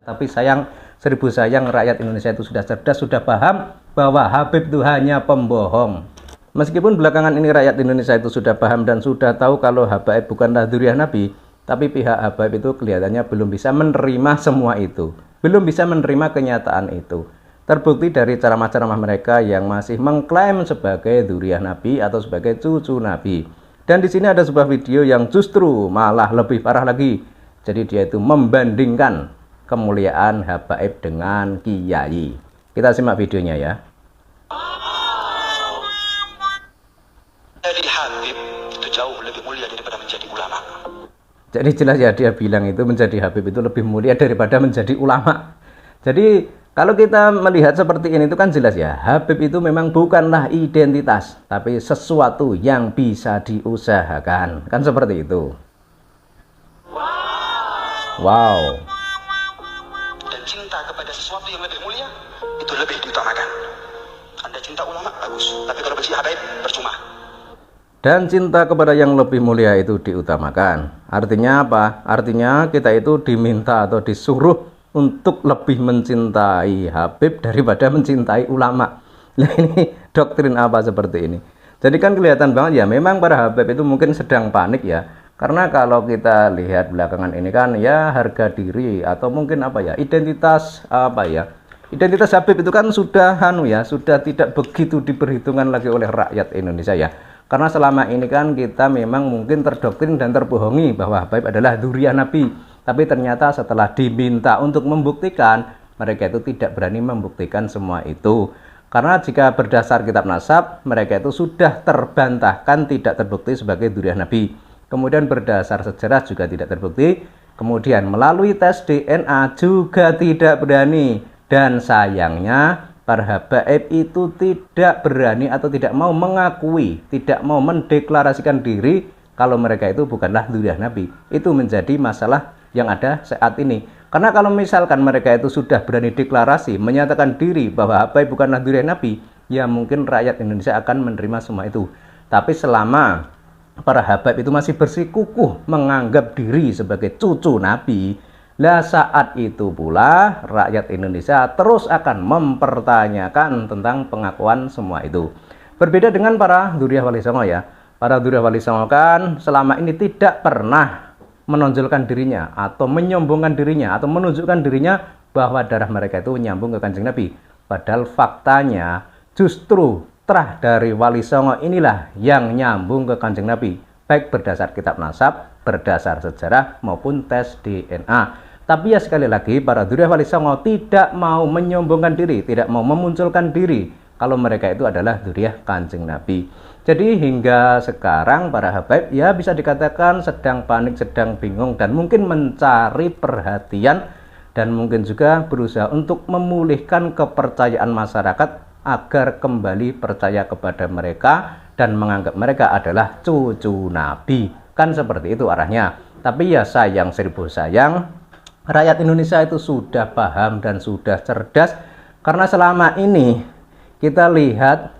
Tapi sayang, seribu sayang, rakyat Indonesia itu sudah cerdas, sudah paham bahwa Habib itu hanya pembohong. Meskipun belakangan ini rakyat Indonesia itu sudah paham dan sudah tahu kalau Habaib bukanlah dzurriyyah Nabi, tapi pihak Habaib itu kelihatannya belum bisa menerima semua itu. Belum bisa menerima kenyataan itu. Terbukti dari ceramah-ceramah mereka yang masih mengklaim sebagai dzurriyyah Nabi atau sebagai cucu Nabi. Dan di sini ada sebuah video yang justru malah lebih parah lagi. Jadi dia itu membandingkan kemuliaan Habaib dengan kiai. Kita simak videonya ya. Jadi Habib itu jauh lebih mulia daripada menjadi ulama. Jadi jelas ya, dia bilang itu menjadi Habib itu lebih mulia daripada menjadi ulama. Jadi kalau kita melihat seperti ini itu kan jelas ya, Habib itu memang bukanlah identitas, tapi sesuatu yang bisa diusahakan. Kan seperti itu. Wow. Dan cinta kepada sesuatu yang lebih mulia itu lebih diutamakan. Anda cinta ulama bagus, tapi kalau benci Habaib percuma. Dan cinta kepada yang lebih mulia itu diutamakan. Artinya apa? Artinya kita itu diminta atau disuruh untuk lebih mencintai Habib daripada mencintai ulama. Nah, ini doktrin apa seperti ini? Jadi kan kelihatan banget ya, memang para Habib itu mungkin sedang panik ya. Karena kalau kita lihat belakangan ini kan ya harga diri atau mungkin apa ya, identitas apa ya, identitas Habib itu kan sudah sudah tidak begitu diperhitungkan lagi oleh rakyat Indonesia ya. Karena selama ini kan kita memang mungkin terdoktrin dan terbohongi bahwa Habib adalah dzurriyyah Nabi. Tapi ternyata setelah diminta untuk membuktikan, mereka itu tidak berani membuktikan semua itu. Karena jika berdasar kitab nasab, mereka itu sudah terbantahkan tidak terbukti sebagai dzurriyyah Nabi. Kemudian berdasar sejarah juga tidak terbukti. Kemudian melalui tes DNA juga tidak berani. Dan sayangnya para Habaib itu tidak berani atau tidak mau mengakui, tidak mau mendeklarasikan diri kalau mereka itu bukanlah dzurriyyah Nabi. Itu menjadi masalah yang ada saat ini. Karena kalau misalkan mereka itu sudah berani deklarasi, menyatakan diri bahwa Habaib bukanlah dzurriyyah Nabi, ya mungkin rakyat Indonesia akan menerima semua itu. Tapi selama para Habaib itu masih bersikukuh menganggap diri sebagai cucu Nabi, lah saat itu pula rakyat Indonesia terus akan mempertanyakan tentang pengakuan semua itu. Berbeda dengan para dzurriyyah Wali Songo ya. Para dzurriyyah Wali Songo kan selama ini tidak pernah menonjolkan dirinya atau menyombongkan dirinya atau menunjukkan dirinya bahwa darah mereka itu nyambung ke Kanjeng Nabi. Padahal faktanya justru terah dari Wali Songo inilah yang nyambung ke Kanjeng Nabi, baik berdasar kitab nasab, berdasar sejarah maupun tes DNA. Tapi ya sekali lagi para dzurriyyah Wali Songo tidak mau menyombongkan diri, tidak mau memunculkan diri kalau mereka itu adalah dzurriyyah Kanjeng Nabi. Jadi hingga sekarang para Habaib ya bisa dikatakan sedang panik, sedang bingung dan mungkin mencari perhatian dan mungkin juga berusaha untuk memulihkan kepercayaan masyarakat agar kembali percaya kepada mereka dan menganggap mereka adalah cucu Nabi. Kan seperti itu arahnya. Tapi ya sayang seribu sayang, rakyat Indonesia itu sudah paham dan sudah cerdas. Karena selama ini kita lihat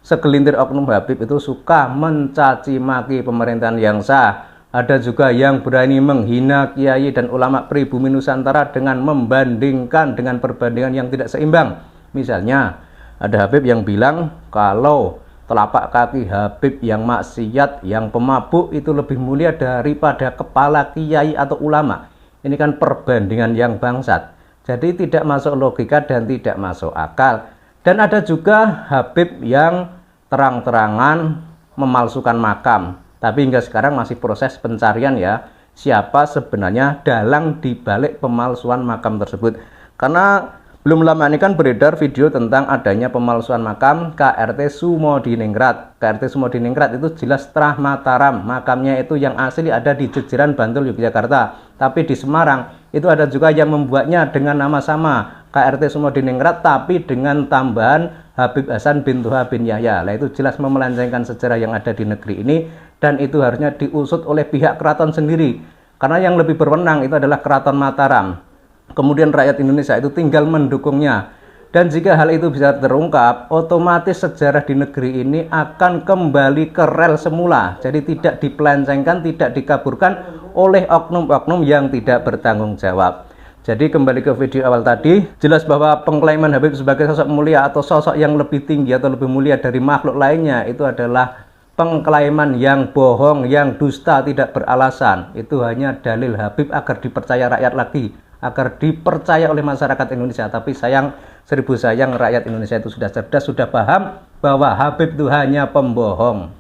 segelintir oknum Habib itu suka mencaci maki pemerintahan yang sah. Ada juga yang berani menghina kiai dan ulama pribumi Nusantara dengan membandingkan dengan perbandingan yang tidak seimbang. Misalnya ada Habib yang bilang kalau telapak kaki Habib yang maksiat, yang pemabuk itu lebih mulia daripada kepala kiai atau ulama. Ini kan perbandingan yang bangsat. Jadi tidak masuk logika dan tidak masuk akal. Dan ada juga Habib yang terang-terangan memalsukan makam. Tapi hingga sekarang masih proses pencarian ya, siapa sebenarnya dalang dibalik pemalsuan makam tersebut. Karena belum lama ini kan beredar video tentang adanya pemalsuan makam KRT Sumodiningrat. KRT Sumodiningrat itu jelas Trah Mataram. Makamnya itu yang asli ada di Jejeran, Bantul, Yogyakarta. Tapi di Semarang itu ada juga yang membuatnya dengan nama sama, KRT Sumodiningrat, tapi dengan tambahan Habib Hasan bin Toha bin Yahya. Nah itu jelas memelencengkan sejarah yang ada di negeri ini dan itu harusnya diusut oleh pihak keraton sendiri. Karena yang lebih berwenang itu adalah Keraton Mataram. Kemudian rakyat Indonesia itu tinggal mendukungnya. Dan jika hal itu bisa terungkap, otomatis sejarah di negeri ini akan kembali ke rel semula. Jadi tidak dipelencengkan, tidak dikaburkan oleh oknum-oknum yang tidak bertanggung jawab. Jadi kembali ke video awal tadi, jelas bahwa pengklaiman Habib sebagai sosok mulia atau sosok yang lebih tinggi atau lebih mulia dari makhluk lainnya itu adalah pengklaiman yang bohong, yang dusta, tidak beralasan. Itu hanya dalil Habib agar dipercaya rakyat lagi, agar dipercaya oleh masyarakat Indonesia. Tapi sayang, seribu sayang, rakyat Indonesia itu sudah cerdas, sudah paham bahwa Habib itu hanya pembohong.